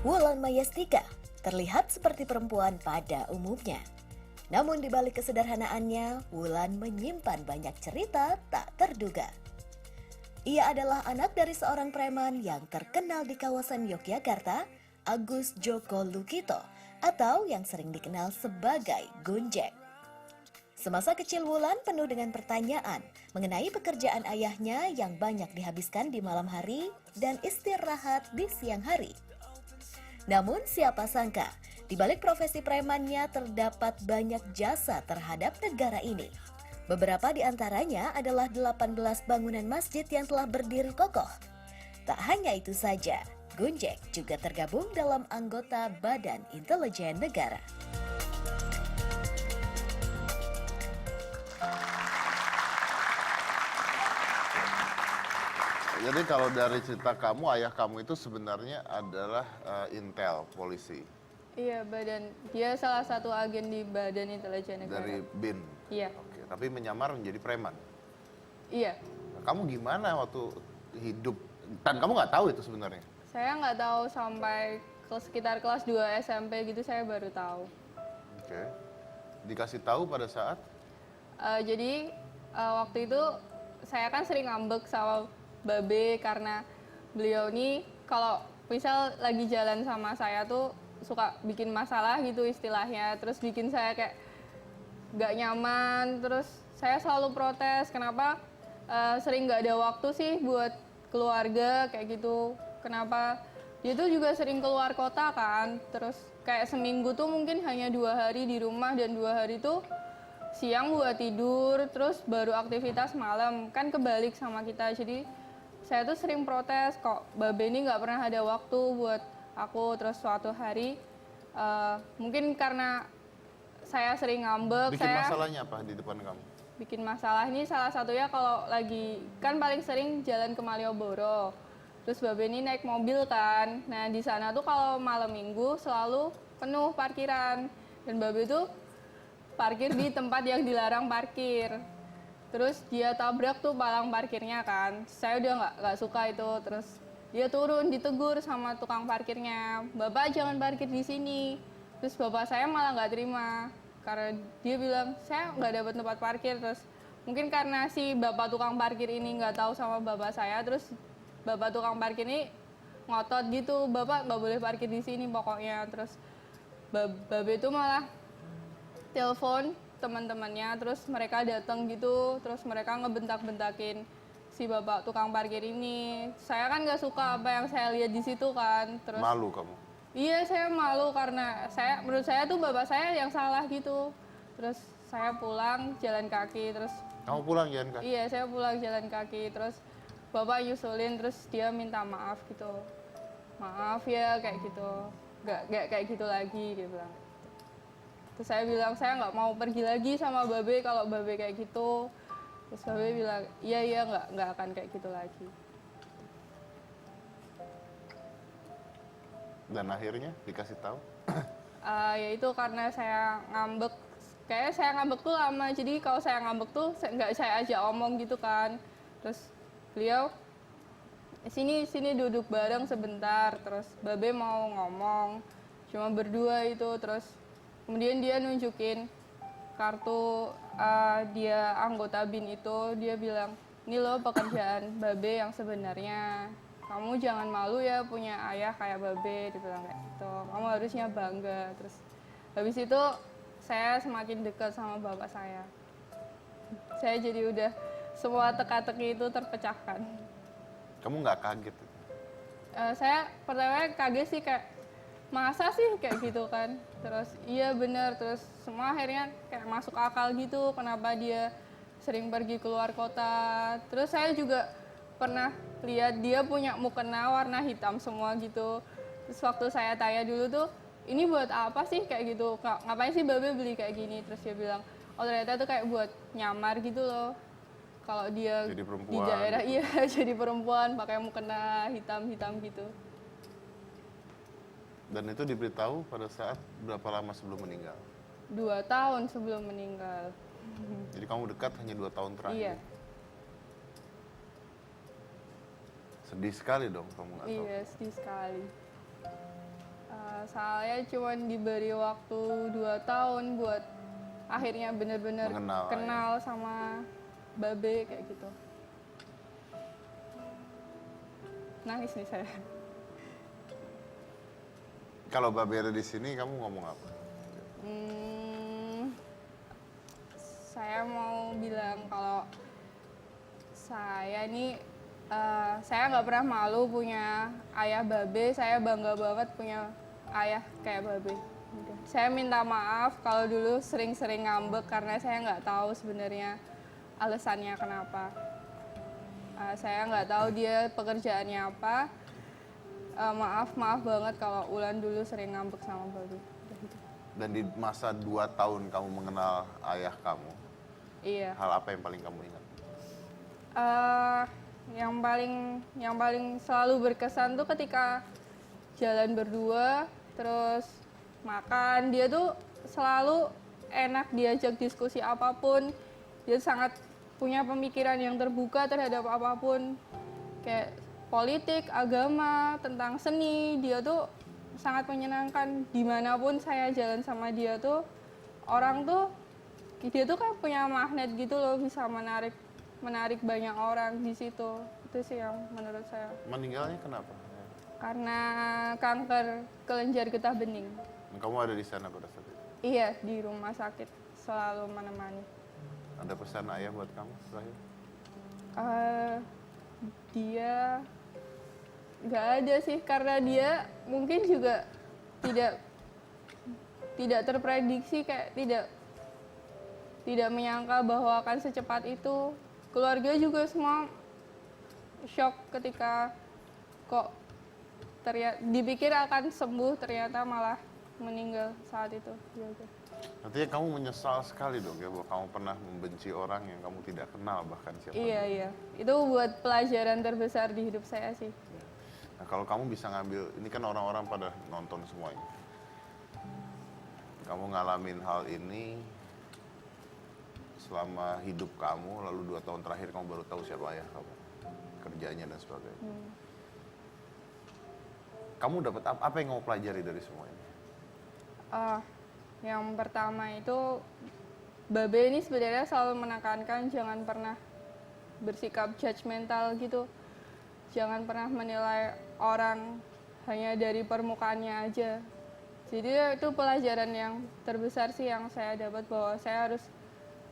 Wulan Mayastika terlihat seperti perempuan pada umumnya. Namun di balik kesederhanaannya, Wulan menyimpan banyak cerita tak terduga. Ia adalah anak dari seorang preman yang terkenal di kawasan Yogyakarta, Agus Joko Lukito, atau yang sering dikenal sebagai Gunjek. Semasa kecil Wulan penuh dengan pertanyaan mengenai pekerjaan ayahnya yang banyak dihabiskan di malam hari dan istirahat di siang hari. Namun siapa sangka, di balik profesi premannya terdapat banyak jasa terhadap negara ini. Beberapa di antaranya adalah 18 bangunan masjid yang telah berdiri kokoh. Tak hanya itu saja, Gunjek juga tergabung dalam anggota Badan Intelijen Negara. Jadi kalau dari cerita kamu, ayah kamu itu sebenarnya adalah intel, polisi. Iya, dia salah satu agen di Badan Intelijen Negara. Dari BIN? Iya. Oke, tapi menyamar menjadi preman? Iya. Nah, kamu gimana waktu hidup? Dan kamu nggak tahu itu sebenarnya? Saya nggak tahu sampai sekitar kelas 2 SMP gitu saya baru tahu. Oke. Dikasih tahu pada saat? Jadi waktu itu saya kan sering ngambek sama Babe karena beliau ini kalau misal lagi jalan sama saya tuh suka bikin masalah gitu istilahnya, terus bikin saya kayak nggak nyaman, terus saya selalu protes kenapa sering nggak ada waktu sih buat keluarga kayak gitu, kenapa dia tuh juga sering keluar kota kan, terus kayak seminggu tuh mungkin hanya 2 hari di rumah dan 2 hari tuh siang buat tidur, terus baru aktivitas malam, kan kebalik sama kita. Jadi saya tuh sering protes kok Babe ini nggak pernah ada waktu buat aku. Terus suatu hari mungkin karena saya sering ngambek. Bikin masalahnya apa di depan kamu? Bikin masalah ini salah satunya kalau lagi, kan paling sering jalan ke Malioboro. Terus Babe ini naik mobil kan. Nah di sana tuh kalau malam minggu selalu penuh parkiran. Dan Babe tuh parkir di tempat yang dilarang parkir. Terus dia tabrak tuh palang parkirnya kan. Saya udah nggak suka itu. Terus dia turun ditegur sama tukang parkirnya. Bapak jangan parkir di sini. Terus bapak saya malah nggak terima. Karena dia bilang saya nggak dapat tempat parkir. Terus mungkin karena si bapak tukang parkir ini nggak tahu sama bapak saya. Terus bapak tukang parkir ini ngotot gitu. Bapak nggak boleh parkir di sini pokoknya. Terus Babe itu malah telepon teman-temannya, terus mereka datang gitu, terus mereka ngebentak-bentakin si bapak tukang parkir ini. Saya kan nggak suka apa yang saya lihat di situ kan. Terus Malu kamu? iya, saya malu karena menurut saya tuh bapak saya yang salah gitu. Terus saya pulang jalan kaki, terus Kamu pulang jalan kaki? iya saya pulang jalan kaki, terus bapak nyusulin, terus dia minta maaf gitu. Maaf ya kayak gitu, nggak kayak gitu lagi dia bilang. Terus saya bilang saya nggak mau pergi lagi sama Babe kalau Babe kayak gitu. Terus Babe bilang iya nggak akan kayak gitu lagi. Dan akhirnya dikasih tahu? Ya itu karena saya ngambek. Kayaknya saya ngambek tuh lama. Jadi kalau saya ngambek tuh nggak saya ajak omong gitu kan. Terus beliau sini duduk bareng sebentar. Terus Babe mau ngomong cuma berdua itu. Terus kemudian dia nunjukin kartu dia anggota BIN itu. Dia bilang, ini loh pekerjaan Babe yang sebenarnya. Kamu jangan malu ya punya ayah kayak Babe. Dia bilang kayak gitu. Kamu harusnya bangga. Terus habis itu saya semakin dekat sama bapak saya. Saya jadi udah semua teka-teki itu terpecahkan. Kamu nggak kaget? Saya pertama kaget sih kayak, masa sih kayak gitu kan. Terus iya bener, terus semua akhirnya kayak masuk akal gitu kenapa dia sering pergi keluar kota. Terus saya juga pernah lihat dia punya mukena warna hitam semua gitu. Terus waktu saya tanya dulu tuh, ini buat apa sih kayak gitu, ngapain sih Babe beli kayak gini. Terus dia bilang, oh ternyata tuh kayak buat nyamar gitu loh. Kalau dia di daerah gitu. Iya jadi perempuan pakai mukena hitam-hitam gitu. Dan itu diberitahu pada saat berapa lama sebelum meninggal? 2 tahun sebelum meninggal. Jadi kamu dekat hanya 2 tahun terakhir? Iya. Sedih sekali dong kamu nggak tahu. Iya, sedih sekali. Saya cuma diberi waktu 2 tahun buat akhirnya benar-benar Mengenal kenal sama Babe kayak gitu. Nangis nih saya. Kalau Babe ada di sini, kamu ngomong apa? Saya mau bilang kalau saya ini saya nggak pernah malu punya ayah Babe. Saya bangga banget punya ayah kayak Babe. Udah. Saya minta maaf kalau dulu sering-sering ngambek karena saya nggak tahu sebenarnya alasannya kenapa. Saya nggak tahu dia pekerjaannya apa. Maaf banget kalau Ulan dulu sering ngambek sama Babe. Udah gitu. Dan di masa 2 tahun kamu mengenal ayah kamu, Iya. hal apa yang paling kamu ingat? Yang paling selalu berkesan tuh ketika jalan berdua, terus makan. Dia tuh selalu enak diajak diskusi apapun. Dia sangat punya pemikiran yang terbuka terhadap apapun. Kayak politik, agama, tentang seni. Dia tuh sangat menyenangkan. Dimanapun saya jalan sama dia tuh, orang tuh, dia tuh kayak punya magnet gitu loh, bisa menarik banyak orang di situ. Itu sih yang menurut saya. Meninggalnya kenapa? Karena kanker kelenjar getah bening. Kamu ada di sana pada saat itu. Iya, di rumah sakit selalu menemani. Ada pesan ayah buat kamu terakhir? Dia nggak ada sih, karena dia mungkin juga tidak terprediksi, kayak tidak menyangka bahwa akan secepat itu. Keluarga juga semua shock ketika kok dipikir akan sembuh, ternyata malah meninggal saat itu. Artinya kamu menyesal sekali dong ya bahwa kamu pernah membenci orang yang kamu tidak kenal bahkan siapa. Iya. Itu buat pelajaran terbesar di hidup saya sih. Nah, kalau kamu bisa ngambil, ini kan orang-orang pada nonton semuanya. Kamu ngalamin hal ini selama hidup kamu, lalu 2 tahun terakhir kamu baru tahu siapa ayah kamu, kerjanya dan sebagainya. Kamu dapat apa yang kamu pelajari dari semua ini? Yang pertama itu, Babe ini sebenarnya selalu menekankan jangan pernah bersikap judgmental gitu. Jangan pernah menilai orang hanya dari permukaannya aja. Jadi itu pelajaran yang terbesar sih yang saya dapat, bahwa saya harus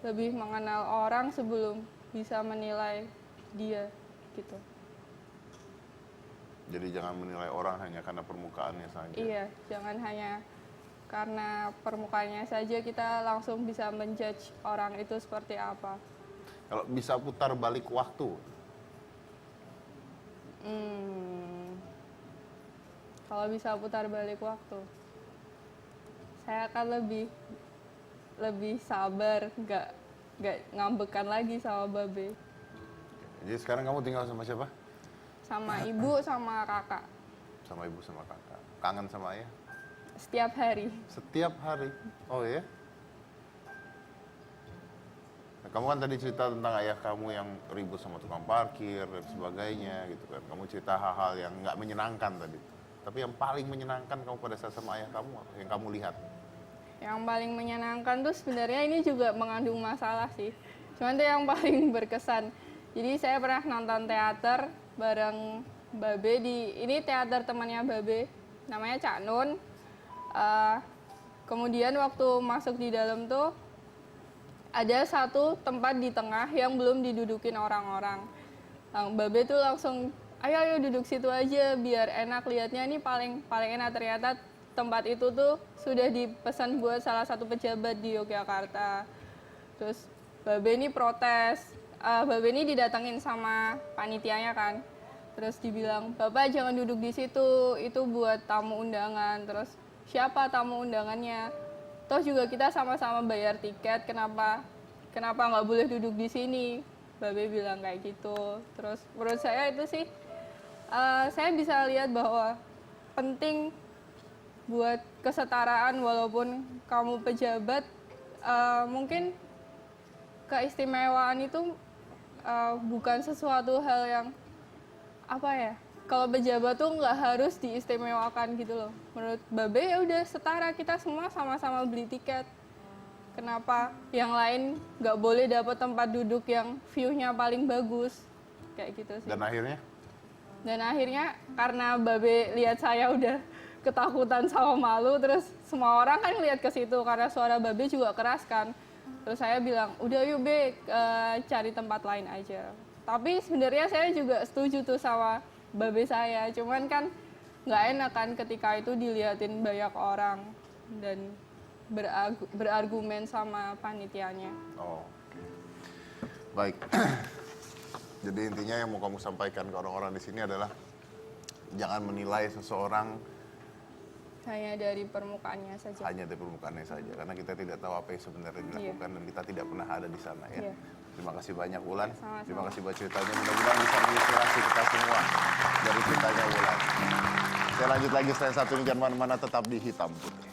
lebih mengenal orang sebelum bisa menilai dia gitu. Jadi jangan menilai orang hanya karena permukaannya saja. Iya, jangan hanya karena permukaannya saja kita langsung bisa menjudge orang itu seperti apa. Kalau bisa putar balik waktu, Kalau bisa putar balik waktu, saya akan lebih sabar, nggak ngambekan lagi sama Babe, jadi sekarang kamu tinggal sama siapa? sama ibu, sama kakak, Sama ibu sama kakak. Kangen sama ayah? setiap hari. Setiap hari. Oh ya? Nah, kamu kan tadi cerita tentang ayah kamu yang ribut sama tukang parkir dan sebagainya gitu kan. Kamu cerita hal-hal yang nggak menyenangkan tadi. Tapi yang paling menyenangkan kamu pada saat sama ayah kamu apa yang kamu lihat? Yang paling menyenangkan tuh sebenarnya ini juga mengandung masalah sih. Cuman itu yang paling berkesan. Jadi saya pernah nonton teater bareng Babe ini teater temannya Babe, namanya Cak Nun. Kemudian waktu masuk di dalam tuh ada satu tempat di tengah yang belum didudukin orang-orang. Babe tuh langsung, ayo duduk situ aja biar enak lihatnya, ini paling enak. Ternyata tempat itu tuh sudah dipesan buat salah satu pejabat di Yogyakarta. Terus Babe ini protes. Babe ini didatengin sama panitianya kan. Terus dibilang, "Bapak jangan duduk di situ, itu buat tamu undangan." Terus, "Siapa tamu undangannya? Toh juga kita sama-sama bayar tiket, kenapa nggak boleh duduk di sini?" Babe bilang kayak gitu. Terus menurut saya itu sih, saya bisa lihat bahwa penting buat kesetaraan, walaupun kamu pejabat, mungkin keistimewaan itu bukan sesuatu hal yang kalau pejabat tuh nggak harus diistimewakan gitu loh. Menurut Babe ya udah setara, kita semua sama-sama beli tiket. Kenapa yang lain nggak boleh dapat tempat duduk yang view-nya paling bagus? Kayak gitu sih. Dan akhirnya karena Babe lihat saya udah ketakutan sama malu, terus semua orang kan lihat ke situ karena suara Babe juga keras kan. Terus saya bilang, udah yuk Be, cari tempat lain aja. Tapi sebenarnya saya juga setuju tuh sama Babe saya, cuman kan nggak enak kan ketika itu diliatin banyak orang dan berargumen sama panitianya. Oh, oke. Baik. Jadi intinya yang mau kamu sampaikan ke orang-orang di sini adalah jangan menilai seseorang Hanya dari permukaannya saja. hanya dari permukaannya saja, karena kita tidak tahu apa yang sebenarnya dilakukan dan kita tidak pernah ada di sana ya. Iya. Terima kasih banyak Wulan. Sama-sama. Terima kasih buat ceritanya. Mudah-mudahan bisa menginspirasi kita semua dari ceritanya Wulan. Saya lanjut lagi setelah satu ini, jangan mana-mana, tetap di Hitam Putih.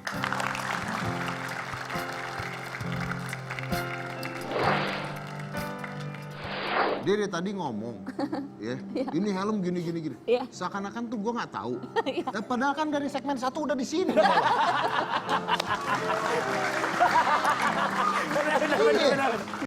Dia dari tadi ngomong, ya, ini helm gini. Iya. Seakan-akan tuh gue nggak tahu. Padahal kan dari segmen 1 udah di sini. Benar.